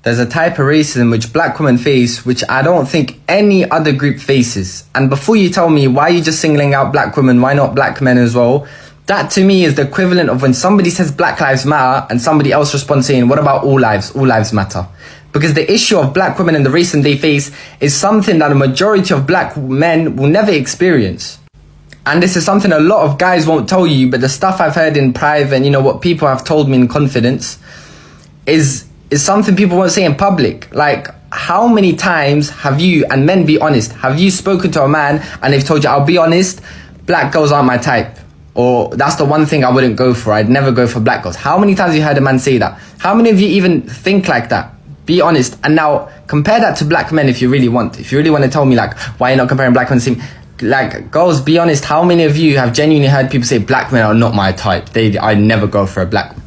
There's a type of racism which black women face, which I don't think any other group faces. And before you tell me why you're just singling out black women, why not black men as well? That to me is the equivalent of when somebody says Black Lives Matter and somebody else responds saying, what about all lives? All lives matter. Because the issue of black women and the racism they face is something that a majority of black men will never experience. And this is something a lot of guys won't tell you, but the stuff I've heard in private and, you know, what people have told me in confidence is something people won't say in public. Like, how many times have you, and men be honest, have you spoken to a man and they've told you, I'll be honest, black girls aren't my type. Or that's the one thing I wouldn't go for. I'd never go for black girls. How many times have you heard a man say that? How many of you even think like that? Be honest. And now compare that to black men if you really want. If you really want to tell me like, why you're not comparing black men to the same, like, girls, be honest, how many of you have genuinely heard people say black men are not my type? I'd never go for a black man.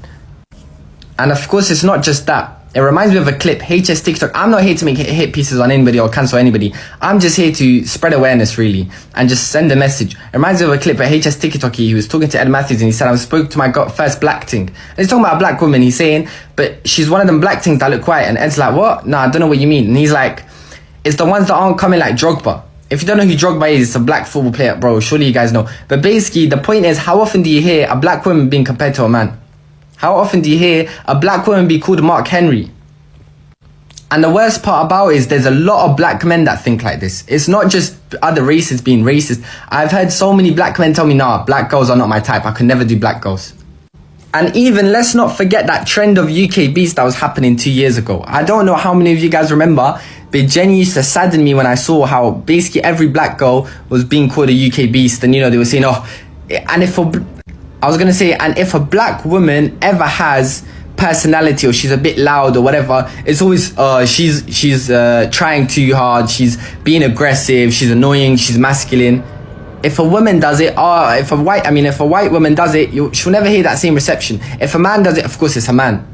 And of course, it's not just that. It reminds me of a clip, HS TikTok. I'm not here to make hit pieces on anybody or cancel anybody. I'm just here to spread awareness, really, and just send a message. It reminds me of a clip of HS TikTok. He was talking to Ed Matthews and he said, I spoke to my first black ting. And he's talking about a black woman. He's saying, but she's one of them black things that look white. And Ed's like, what? No, I don't know what you mean. And he's like, it's the ones that aren't coming like Drogba. If you don't know who Drogba is, it's a black football player, bro. Surely you guys know. But basically, the point is, how often do you hear a black woman being compared to a man? How often do you hear a black woman be called Mark Henry? And the worst part about it is there's a lot of black men that think like this. It's not just other races being racist. I've heard so many black men tell me, nah, black girls are not my type. I could never do black girls. And even, let's not forget that trend of UK beast that was happening 2 years ago. I don't know how many of you guys remember, but Jenny used to sadden me when I saw how basically every black girl was being called a UK beast. And, you know, they were saying, oh, and if a black woman ever has personality or she's a bit loud or whatever, it's always she's trying too hard, she's being aggressive, she's annoying, she's masculine. If a woman does it, if a white woman does it, she'll never hear that same reception. If a man does it, of course it's a man.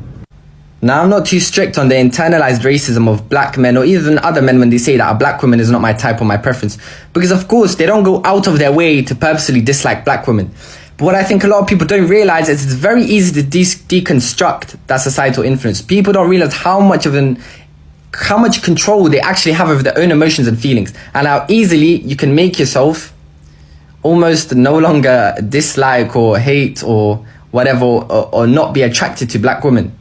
Now, I'm not too strict on the internalized racism of black men or even other men when they say that a black woman is not my type or my preference, because of course they don't go out of their way to purposely dislike black women. But what I think a lot of people don't realize is it's very easy to deconstruct that societal influence. People don't realize how much control they actually have over their own emotions and feelings, and how easily you can make yourself almost no longer dislike or hate or whatever, or not be attracted to black women.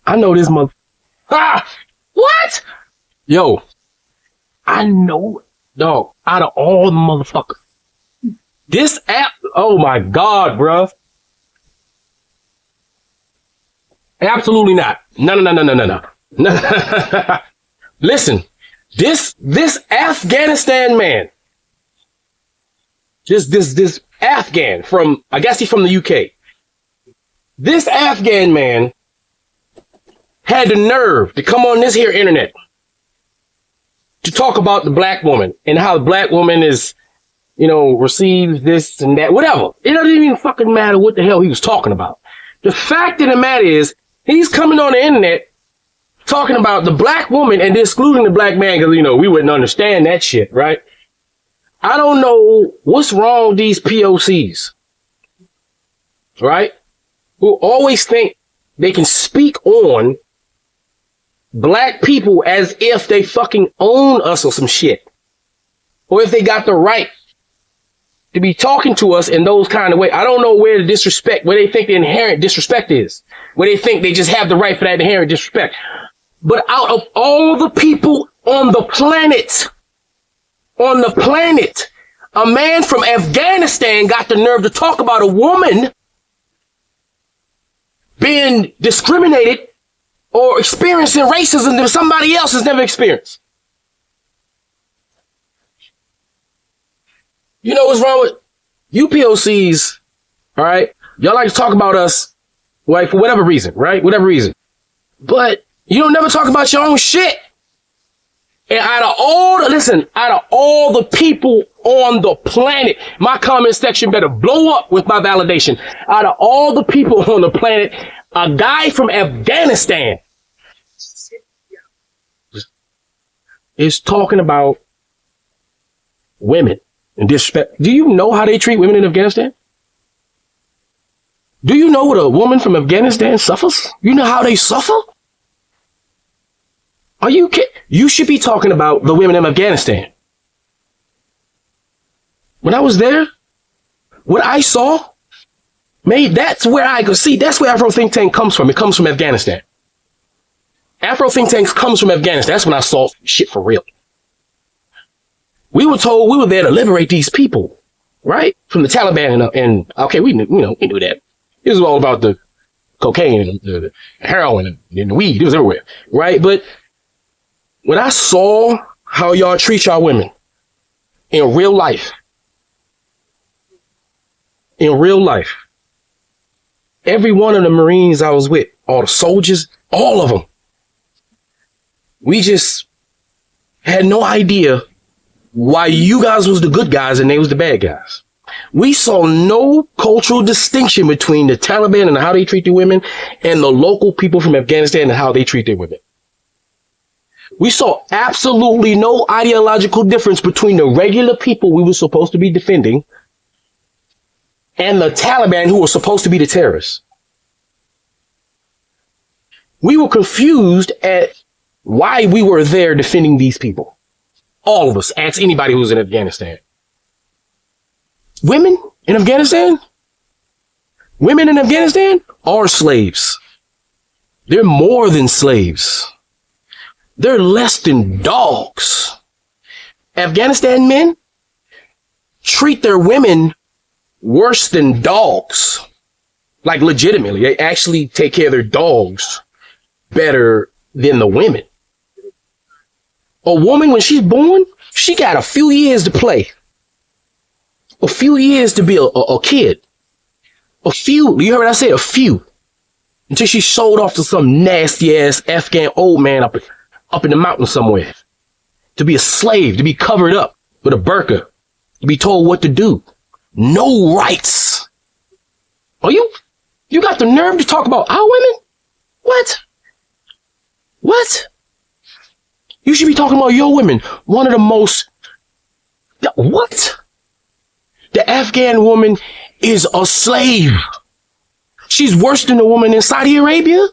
I know this mother. What? Yo, I know, dog, out of all the motherfuckers, this app, oh my God, bruh. Absolutely not. No. Listen, this Afghanistan man, this Afghan from, I guess he's from the UK. This Afghan man had the nerve to come on this here internet to talk about the black woman and how the black woman is, you know, receives this and that, whatever. It doesn't even fucking matter what the hell he was talking about. The fact of the matter is, he's coming on the internet talking about the black woman and excluding the black man because, you know, we wouldn't understand that shit, right? I don't know what's wrong with these POCs, right? Who always think they can speak on black people as if they fucking own us or some shit. Or if they got the right to be talking to us in those kind of ways. I don't know where they think the inherent disrespect is. Where they think they just have the right for that inherent disrespect. But out of all the people on the planet, a man from Afghanistan got the nerve to talk about a woman being discriminated or experiencing racism that somebody else has never experienced. You know what's wrong with you POCs, all right? Y'all like to talk about us, like, for whatever reason, right? Whatever reason. But you don't never talk about your own shit. And out of all the people on the planet, my comment section better blow up with my validation. Out of all the people on the planet, a guy from Afghanistan is talking about women and disrespect. Do you know how they treat women in Afghanistan? Do you know what a woman from Afghanistan suffers? You know how they suffer? Are you kidding? You should be talking about the women in Afghanistan. When I was there, what I saw, that's where I could see. That's where Afro think tank comes from. It comes from Afghanistan. Afro think tanks comes from Afghanistan. That's when I saw shit for real. We were told we were there to liberate these people, right? From the Taliban and okay, we knew that. It was all about the cocaine and the heroin and the weed. It was everywhere, right? But when I saw how y'all treat y'all women in real life, every one of the Marines I was with, all the soldiers, all of them, we just had no idea why you guys was the good guys and they was the bad guys. We saw no cultural distinction between the Taliban and how they treat the women and the local people from Afghanistan and how they treat their women. We saw absolutely no ideological difference between the regular people we were supposed to be defending and the Taliban who were supposed to be the terrorists. We were confused at why we were there defending these people. All of us. Ask anybody who's in Afghanistan. Women in Afghanistan? Women in Afghanistan are slaves. They're more than slaves. They're less than dogs. Afghanistan men treat their women worse than dogs. Like legitimately, they actually take care of their dogs better than the women. A woman, when she's born, she got a few years to play. A few years to be a kid. A few, you heard what I said, a few. Until she's sold off to some nasty ass Afghan old man up in the mountains somewhere. To be a slave, to be covered up with a burqa, to be told what to do. No rights. Are you got the nerve to talk about our women? What? What? You should be talking about your women. One of the most, what? The Afghan woman is a slave. She's worse than the woman in Saudi Arabia.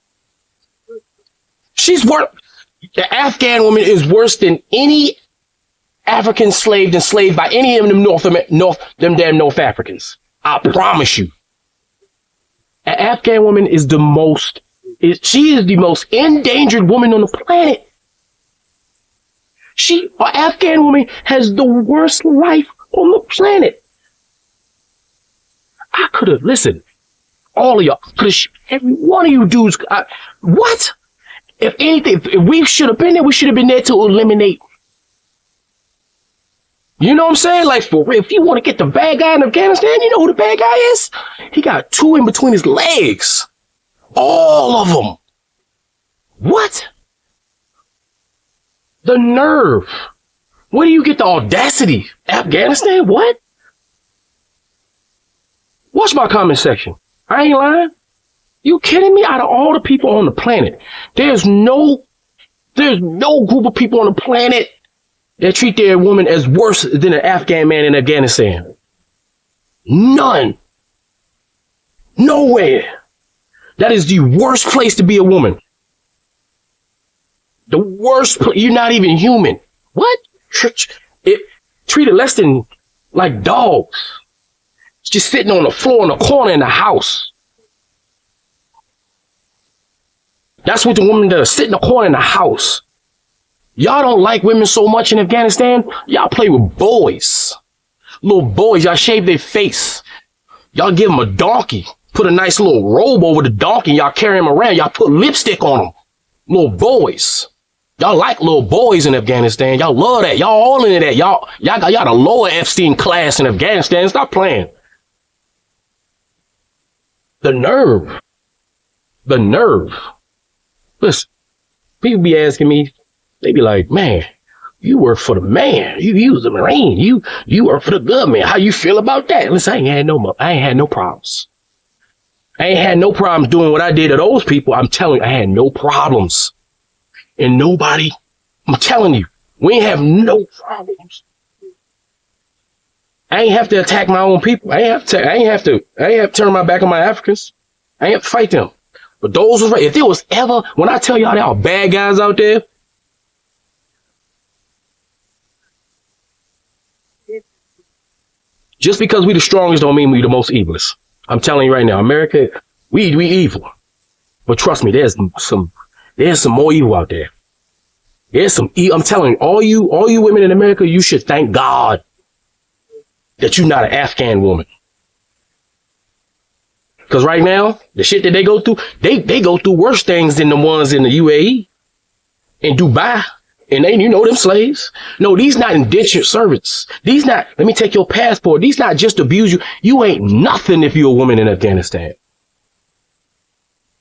The Afghan woman is worse than any African slave enslaved by any of them damn North Africans. I promise you. An Afghan woman is she is the most endangered woman on the planet. An Afghan woman has the worst life on the planet. I could have, listen, all of y'all, every one of you dudes, what? If anything, if we should have been there, we should have been there to eliminate. You know what I'm saying? Like, for real, if you want to get the bad guy in Afghanistan, you know who the bad guy is? He got 2 in between his legs. All of them. What? The nerve. Where do you get the audacity? Afghanistan? What? Watch my comment section. I ain't lying. You kidding me? Out of all the people on the planet, there's no group of people on the planet that treat their woman as worse than an Afghan man in Afghanistan. None. Nowhere. That is the worst place to be a woman. The worst place. You're not even human. What? Treated less than like dogs. Just sitting on the floor in the corner in the house. That's what the women does. Sit in the corner in the house. Y'all don't like women so much in Afghanistan. Y'all play with boys. Little boys, y'all shave their face. Y'all give them a donkey. Put a nice little robe over the donkey. Y'all carry him around. Y'all put lipstick on them. Little boys. Y'all like little boys in Afghanistan. Y'all love that. Y'all all into that. Y'all got the lower Epstein class in Afghanistan. Stop playing. The nerve. The nerve. Listen, people be asking me, they be like, man, you work for the man. You was a Marine. You work for the government. How you feel about that? Listen, I ain't had no problems. I ain't had no problems doing what I did to those people. I'm telling you, I had no problems. And nobody, I'm telling you, we ain't have no problems. I ain't have to attack my own people. I ain't have to turn my back on my Africans. I ain't fight them. But those was right. If there was ever, when I tell y'all there are bad guys out there, just because we the strongest don't mean we the most evilest. I'm telling you right now, America, we evil. But trust me, there's some more evil out there. There's some I'm telling you, all you women in America, you should thank God that you're not an Afghan woman. Because right now, the shit that they go through, they go through worse things than the ones in the UAE, in Dubai, and them slaves. No, these not indentured servants. These not, let me take your passport. These not just abuse you. You ain't nothing if you're a woman in Afghanistan.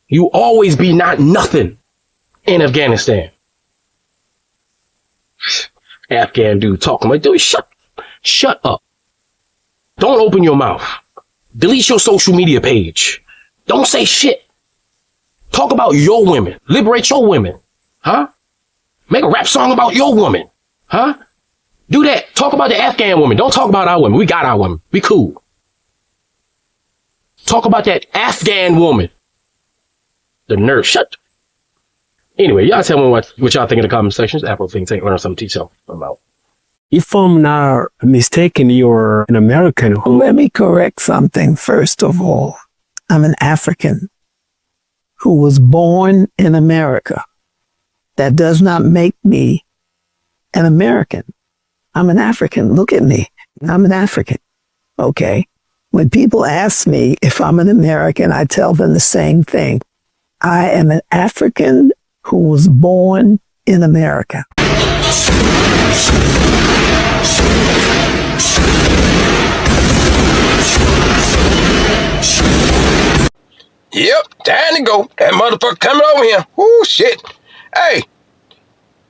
You always be not nothing in Afghanistan. Afghan dude talking like, dude, shut up. Don't open your mouth. Delete your social media page. Don't say shit. Talk about your women. Liberate your women. Huh? Make a rap song about your woman. Huh? Do that. Talk about the Afghan woman. Don't talk about our women. We got our women. We cool. Talk about that Afghan woman. The nerve. Shut. Anyway, y'all tell me what y'all think in the comment sections. Afro Think Tank, learn something, teach y'all about. If I'm not mistaken, you're an American. Let me correct something. First of all, I'm an African who was born in America. That does not make me an American. I'm an African. Look at me. I'm an African. Okay. When people ask me if I'm an American, I tell them the same thing. I am an African who was born in America. Yep, time to go. That motherfucker coming over here. Woo, shit. Hey,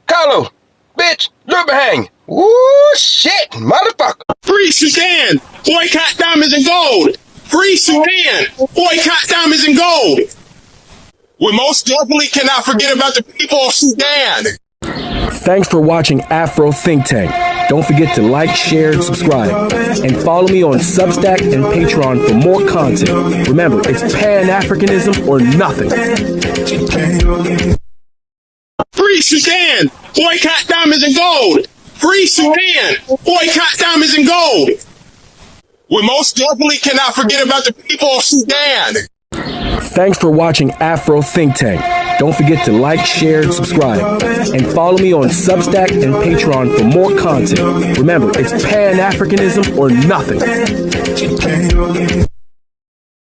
Carlo, bitch, look behind you. Woo, shit, motherfucker. Free Sudan, boycott diamonds and gold. Free Sudan, boycott diamonds and gold. We most definitely cannot forget about the people of Sudan. Thanks for watching Afro Think Tank. Don't forget to like, share, and subscribe. And follow me on Substack and Patreon for more content. Remember, it's Pan-Africanism or nothing. Free Sudan, boycott diamonds and gold. Free Sudan, boycott diamonds and gold. We most definitely cannot forget about the people of Sudan. Thanks for watching Afro Think Tank. Don't forget to like, share, and subscribe. And follow me on Substack and Patreon for more content. Remember, it's Pan-Africanism or nothing.